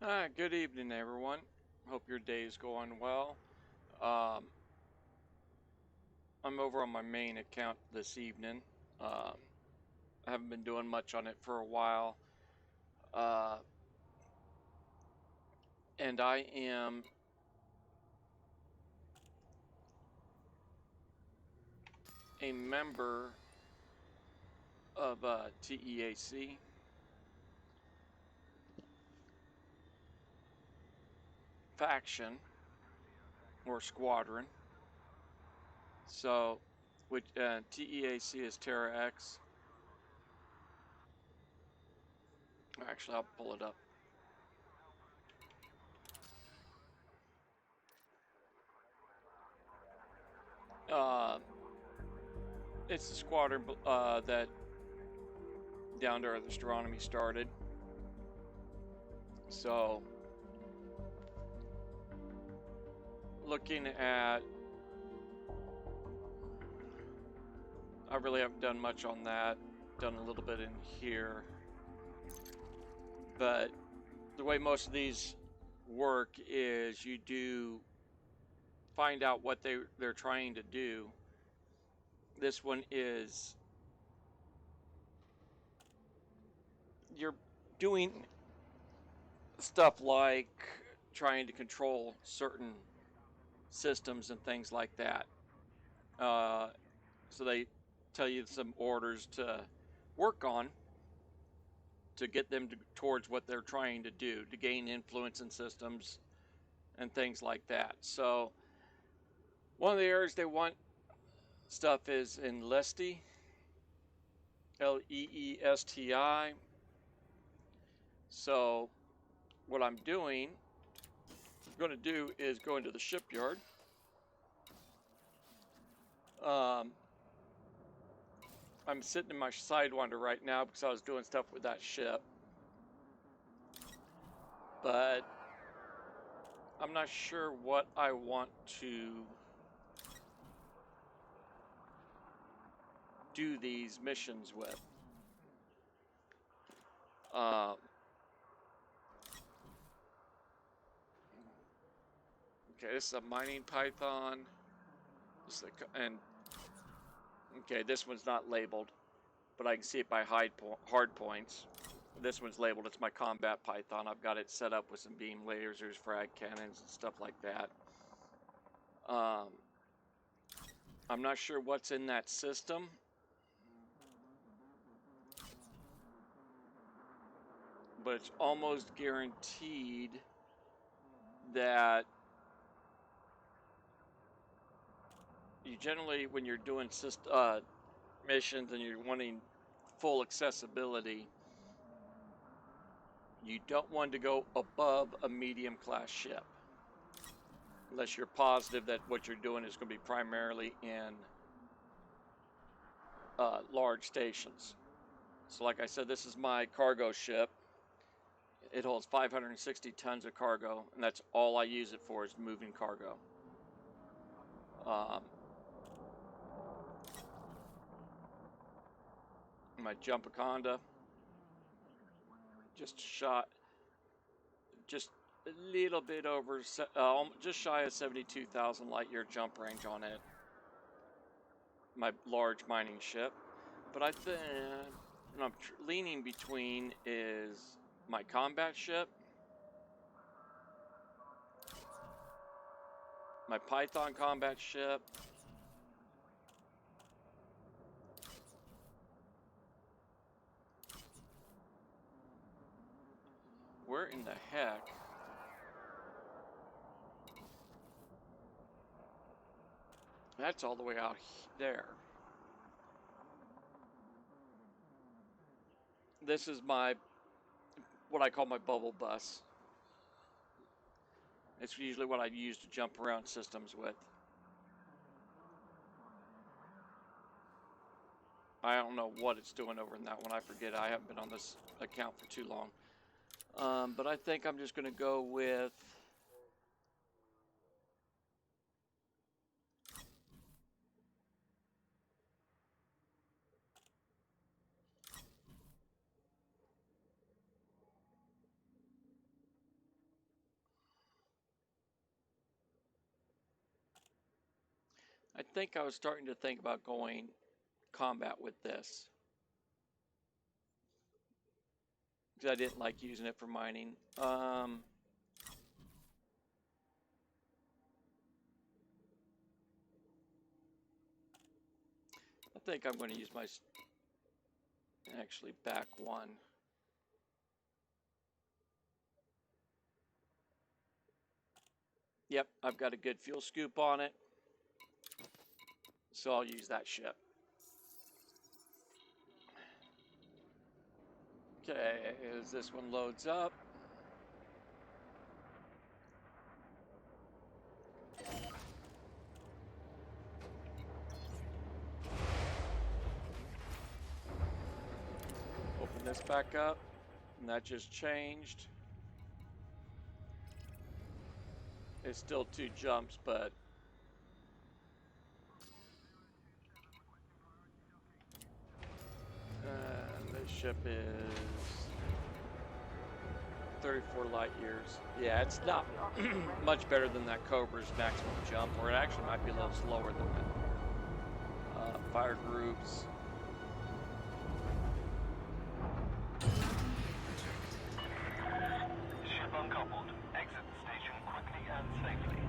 Good evening, everyone. Hope your day is going well. Um, I'm over on my main account this evening. Um, I haven't been doing much on it for a while. Uh, and I am a member of TEAC faction or Squadron. So, which TEAC is Terra X. Actually, I'll pull it up. Uh, it's the squadron that Down to Earth Astronomy started. So, looking at, I really haven't done much on that. Done a little bit in here, but the way most of these work is you do find out what they're trying to do. This one is you're doing stuff like trying to control certain systems and things like that. Uh, so they tell you some orders to work on to get them towards what they're trying to do, to gain influence in systems and things like that. So one of the areas they want stuff is in Leesti, Leesti. So what I'm going to do is go into the shipyard. Um, I'm sitting in my Sidewinder right now because I was doing stuff with that ship. But I'm not sure what I want to do these missions with. Okay, this is a mining python. And okay, this one's not labeled, but I can see it by hard points. This one's labeled. It's my combat python. I've got it set up with some beam lasers, frag cannons, and stuff like that. I'm not sure what's in that system. But it's almost guaranteed that you generally, when you're doing missions and you're wanting full accessibility, you don't want to go above a medium class ship unless you're positive that what you're doing is going to be primarily in large stations. So like I said, this is my cargo ship. It holds 560 tons of cargo, and that's all I use it for, is moving cargo. My Jumpaconda just shot just a little bit over, just shy of 72,000 light year jump range on it. My large mining ship. But I think what I'm leaning between is my combat ship, my Python combat ship, where in the heck? That's all the way out there. This is what I call my bubble bus. It's usually what I use to jump around systems with. I don't know what it's doing over in that one. I forget. I haven't been on this account for too long. But I think I'm just going to go with think I was starting to think about going combat with this. Because I didn't like using it for mining. I think I'm going to use my... Actually, back one. Yep, I've got a good fuel scoop on it. So I'll use that ship. Okay, as this one loads up. Open this back up, and that just changed. It's still 2 jumps, but this ship is 34 light years. Yeah, it's not much better than that Cobra's maximum jump, or it actually might be a little slower than that. Fire groups. Ship uncoupled. Exit the station quickly and safely.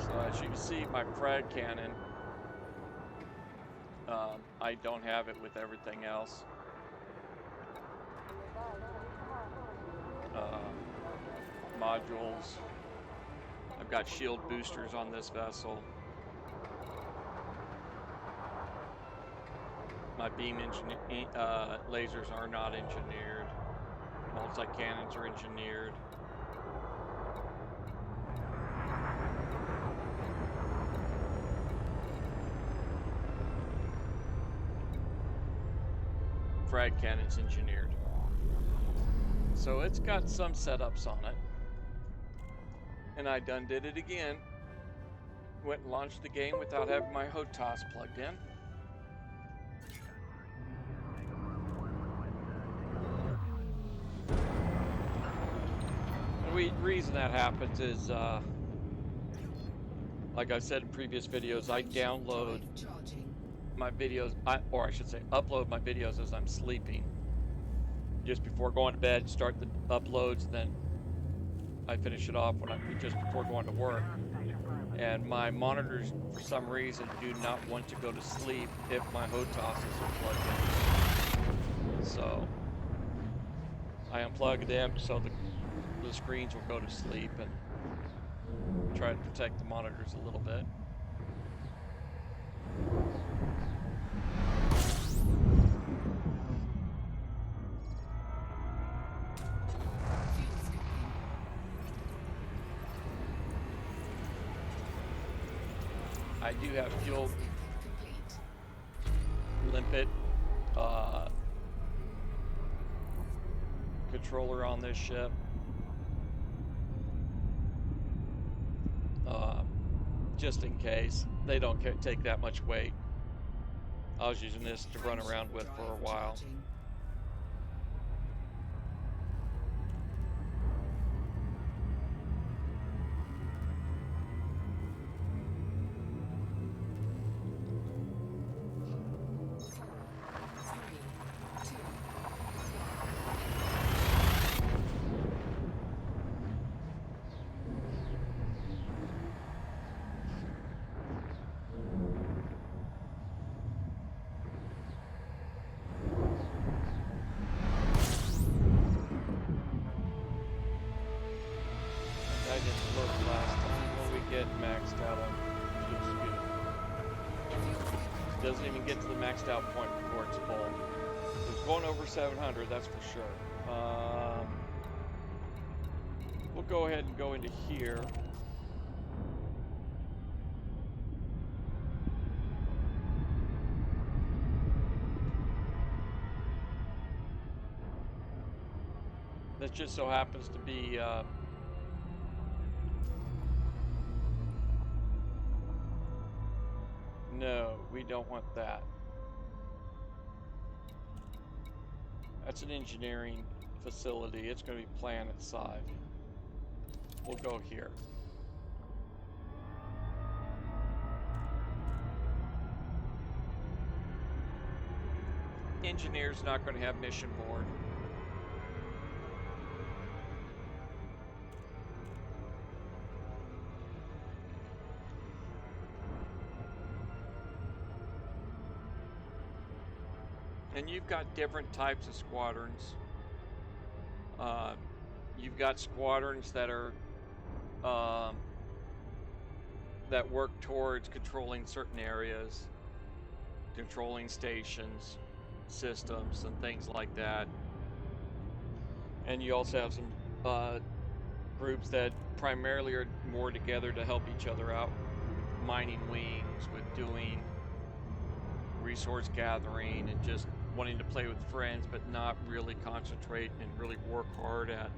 So as you can see, my frag cannon, I don't have it with everything else. Modules. I've got shield boosters on this vessel. My beam lasers are not engineered. Multi-cannons are engineered. Frag cannon's engineered. So it's got some setups on it. And I done did it again. Went and launched the game without having my HOTAS plugged in. The reason that happens is, like I said in previous videos, I download my videos, or I should say upload my videos as I'm sleeping. Just before going to bed, start the uploads, then I finish it off just before going to work. And my monitors, for some reason, do not want to go to sleep if my HOTASs are plugged in. So I unplug them so the screens will go to sleep and try to protect the monitors a little bit. I do have fuel limpet controller on this ship. Just in case. They don't take that much weight. I was using this to run around with for a while. Doesn't even get to the maxed out point before it's full. It's going over 700, that's for sure. We'll go ahead and go into here. This just so happens to be no, we don't want that. That's an engineering facility. It's going to be planet side. We'll go here. Engineer's not going to have mission board. And you've got different types of squadrons. You've got squadrons that are that work towards controlling certain areas, controlling stations, systems, and things like that. And you also have some groups that primarily are more together to help each other out, mining wings, with doing resource gathering, and just wanting to play with friends, but not really concentrate and really work hard at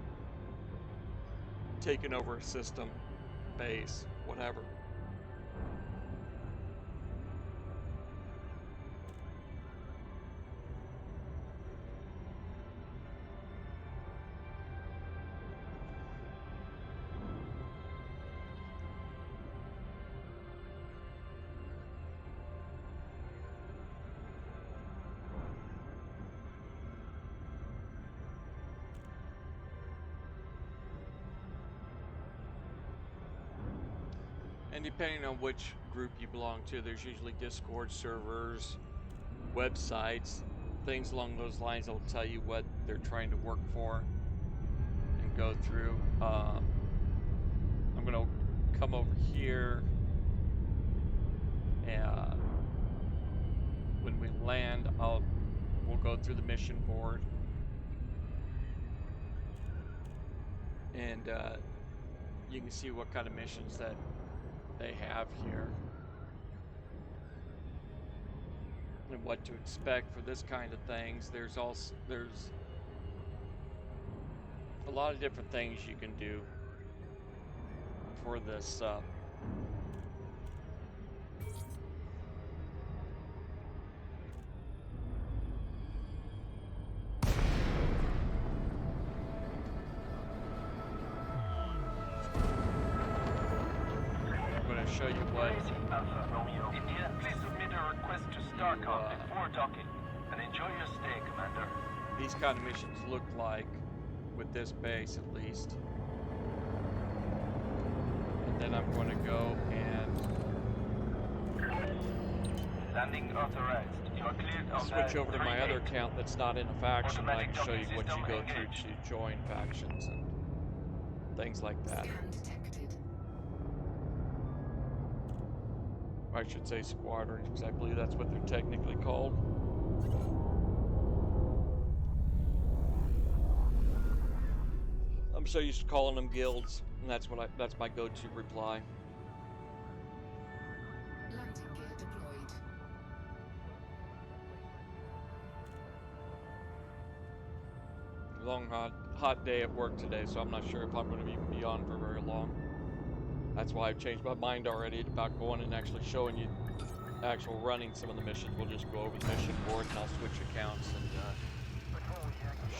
taking over a system, base, whatever. And depending on which group you belong to, there's usually Discord servers, websites, things along those lines that will tell you what they're trying to work for and go through. I'm going to come over here, and when we land, we'll go through the mission board, and you can see what kind of missions that they have here and what to expect for this kind of things. There's a lot of different things you can do for this show you what Alpha Romeo India, please submit a request to StarCom before docking, and enjoy your stay, Commander. These kind of missions look like with this base, at least. And then I'm going to go and landing authorized. You are cleared on switch over to my other account that's not in a faction. I can show you what you go through to join factions and things like that. I should say squadrons, because I believe that's what they're technically called. I'm so used to calling them guilds, and that's my go-to reply. Landing gear deployed. Long hot day at work today, so I'm not sure if I'm going to be on for very long. That's why I've changed my mind already about going and actually showing you actual running some of the missions. We'll just go over the mission board and I'll switch accounts and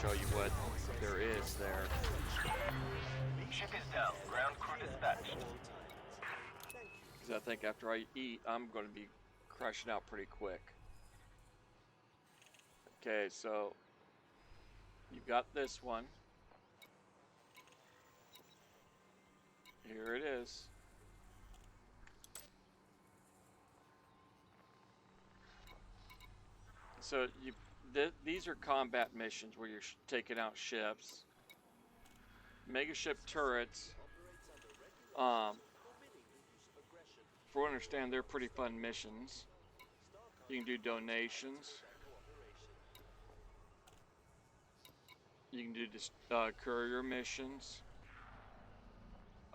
show you what there is there. Ship is down. Ground crew dispatched. Because I think after I eat, I'm going to be crashing out pretty quick. Okay, so you've got this one. Here it is. So these are combat missions where you're taking out ships. Mega ship turrets. For what I understand, they're pretty fun missions. You can do donations. You can do courier missions.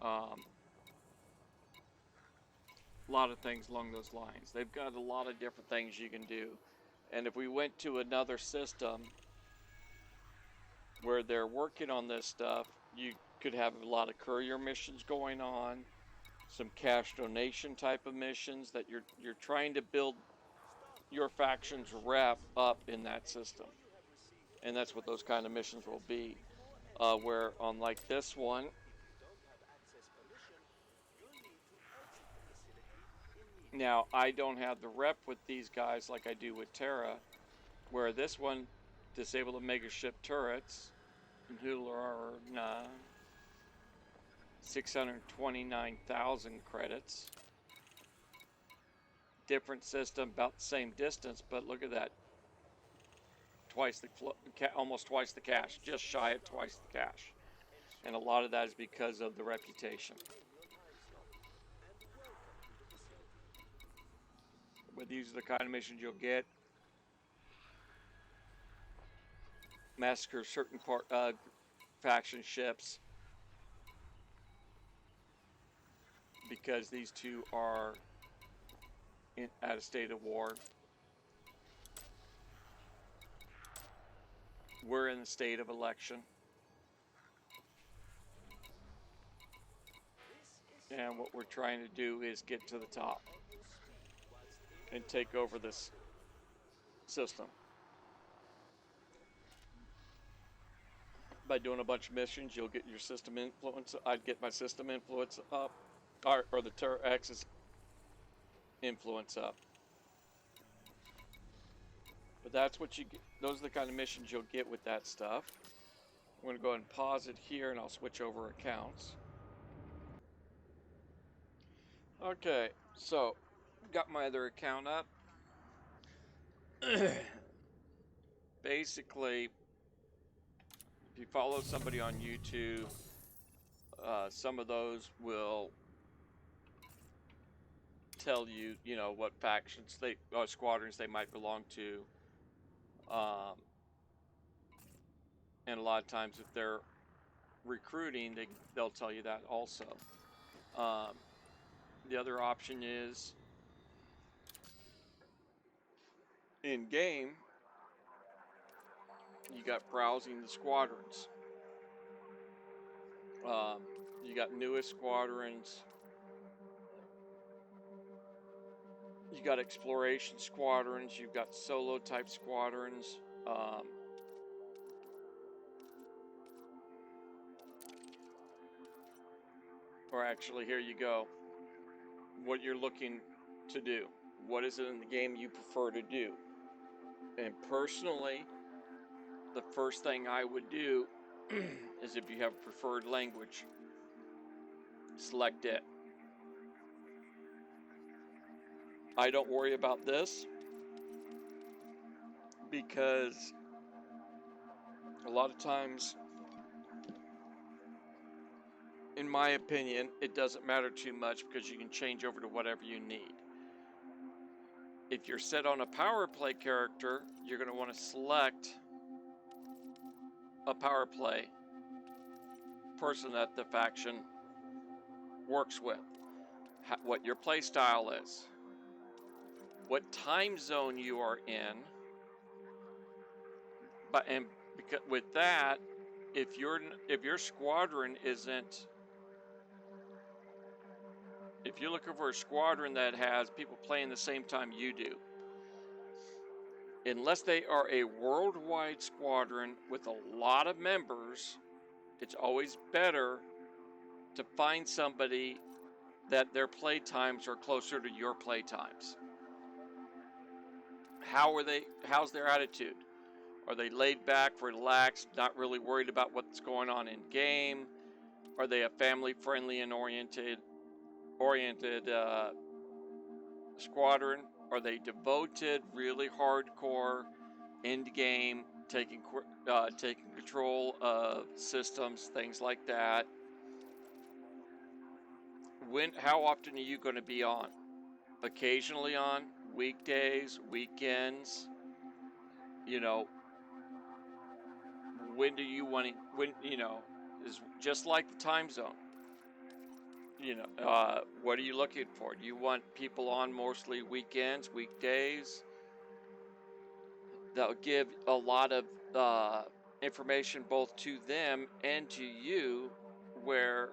A lot of things along those lines. They've got a lot of different things you can do. And if we went to another system where they're working on this stuff, you could have a lot of courier missions going on, some cash donation type of missions that you're trying to build your faction's rep up in that system. And that's what those kind of missions will be. Where on like this one, now I don't have the rep with these guys like I do with Terra, where this one, disable the mega ship turrets, and who are 629,000 credits. Different system, about the same distance, but look at that. Almost twice the cash, just shy of twice the cash. And a lot of that is because of the reputation. But these are the kind of missions you'll get. Massacre certain faction ships, because these two are at a state of war. We're in the state of election. And what we're trying to do is get to the top and take over this system. By doing a bunch of missions, you'll get your system influence. I'd get my system influence up, or the Terra X's influence up. But that's what you get. Those are the kind of missions you'll get with that stuff. I'm going to go ahead and pause it here, and I'll switch over accounts. Okay, so got my other account up. Basically, if you follow somebody on YouTube, some of those will tell you, you know, what factions squadrons they might belong to. And a lot of times if they're recruiting, they'll tell you that also. The other option is in game, you got browsing the squadrons. You got newest squadrons. You got exploration squadrons. You've got solo type squadrons. Or actually, here you go. What you're looking to do. What is it in the game you prefer to do? And personally, the first thing I would do is if you have a preferred language, select it. I don't worry about this because a lot of times, in my opinion, it doesn't matter too much because you can change over to whatever you need. If you're set on a power play character, you're going to want to select a power play person that the faction works with, what your play style is, what time zone you are in. Because with that, if your squadron isn't, if you're looking for a squadron that has people playing the same time you do, unless they are a worldwide squadron with a lot of members, it's always better to find somebody that their play times are closer to your play times. How's their attitude? Are they laid back, relaxed, not really worried about what's going on in game? Are they a family-friendly and oriented squadron? Are they devoted, really hardcore, end game, taking control of systems, things like that? How often are you going to be on? Occasionally on, weekdays, weekends. You know, when do you want to? Is just like the time zone. What are you looking for? Do you want people on mostly weekends, weekdays? That'll give a lot of information both to them and to you, where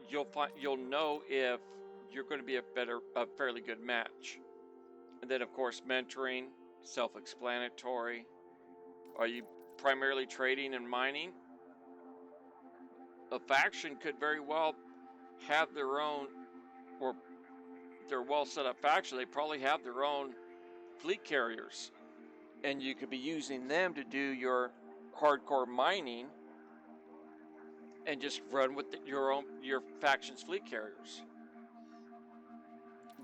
you'll know if you're going to be a fairly good match. And then, of course, mentoring, self-explanatory. Are you primarily trading and mining? A faction could very well have their own, or they're well set up faction, they probably have their own fleet carriers. And you could be using them to do your hardcore mining and just run with your faction's fleet carriers.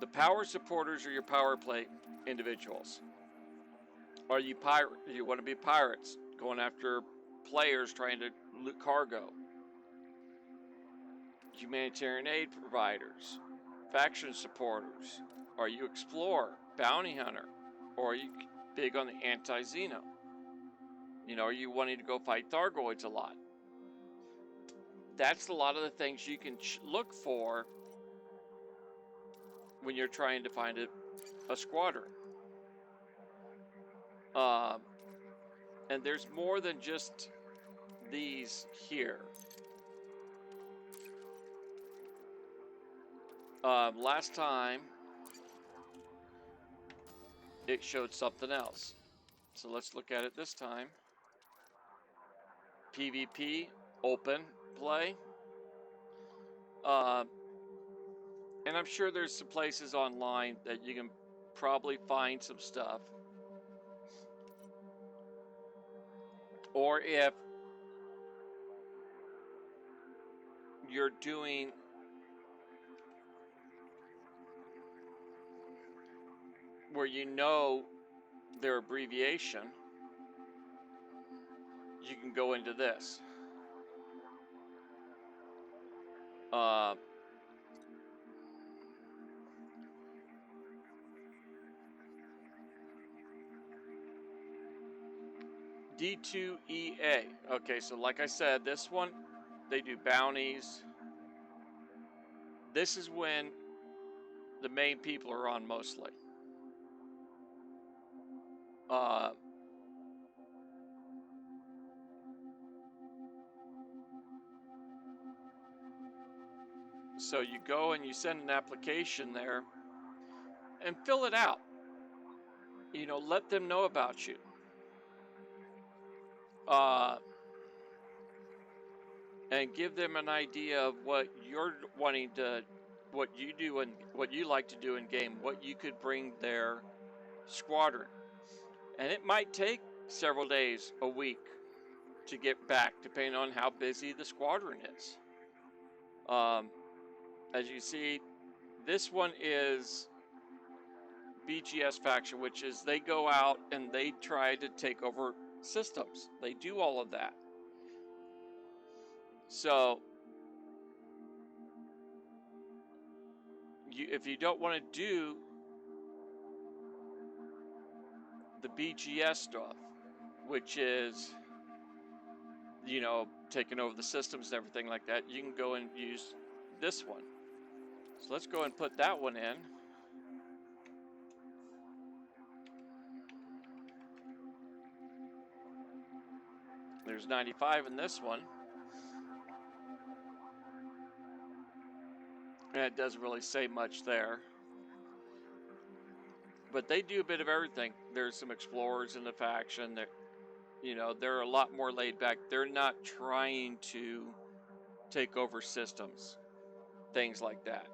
The power supporters are your power play individuals. Are you pirate? You want to be pirates, going after players trying to loot cargo. Humanitarian aid providers, faction supporters. Are you explorer, bounty hunter, or are you big on the anti-Xeno? You know, are you wanting to go fight Thargoids a lot? That's a lot of the things you can look for when you're trying to find a squadron. And there's more than just these here. Last time it showed something else, so let's look at it this time. PvP, open play, and I'm sure there's some places online that you can probably find some stuff. Or if you're doing where you know their abbreviation, you can go into this. D2EA. Okay, so like I said, this one, they do bounties. This is when the main people are on mostly. So you go and you send an application there and fill it out. You know, let them know about you. And give them an idea of what you're wanting to, what you do and what you like to do in game, what you could bring their squadron. And it might take several days, a week to get back, depending on how busy the squadron is. As you see, this one is BGS faction, which is they go out and they try to take over systems. They do all of that. So if you don't want to do the BGS stuff, which is, you know, taking over the systems and everything like that, you can go and use this one. So let's go and put that one in. There's 95 in this one. And it doesn't really say much there. But they do a bit of everything. There's some explorers in the faction that, you know, they're a lot more laid back. They're not trying to take over systems, things like that.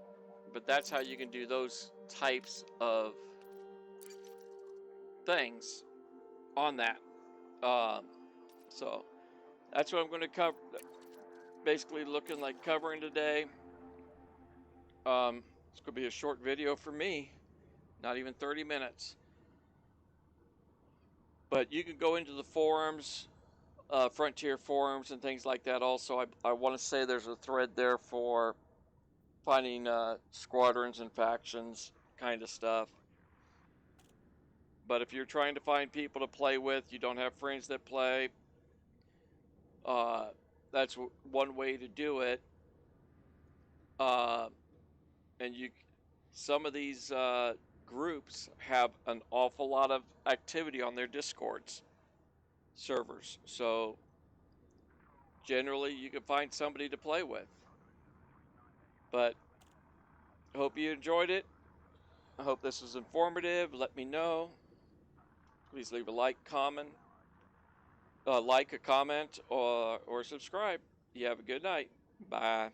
But that's how you can do those types of things on that. So that's what I'm going to cover. Basically, looking like covering today. It's going to be a short video for me, not even 30 minutes. But you can go into the forums, Frontier forums and things like that. Also, I want to say there's a thread there for finding squadrons and factions kind of stuff. But if you're trying to find people to play with, you don't have friends that play, that's one way to do it. And some of these groups have an awful lot of activity on their Discords servers. So generally you can find somebody to play with. But I hope you enjoyed it. I hope this was informative. Let me know. Please leave a like, comment, like, a comment, or subscribe. You have a good night. Bye.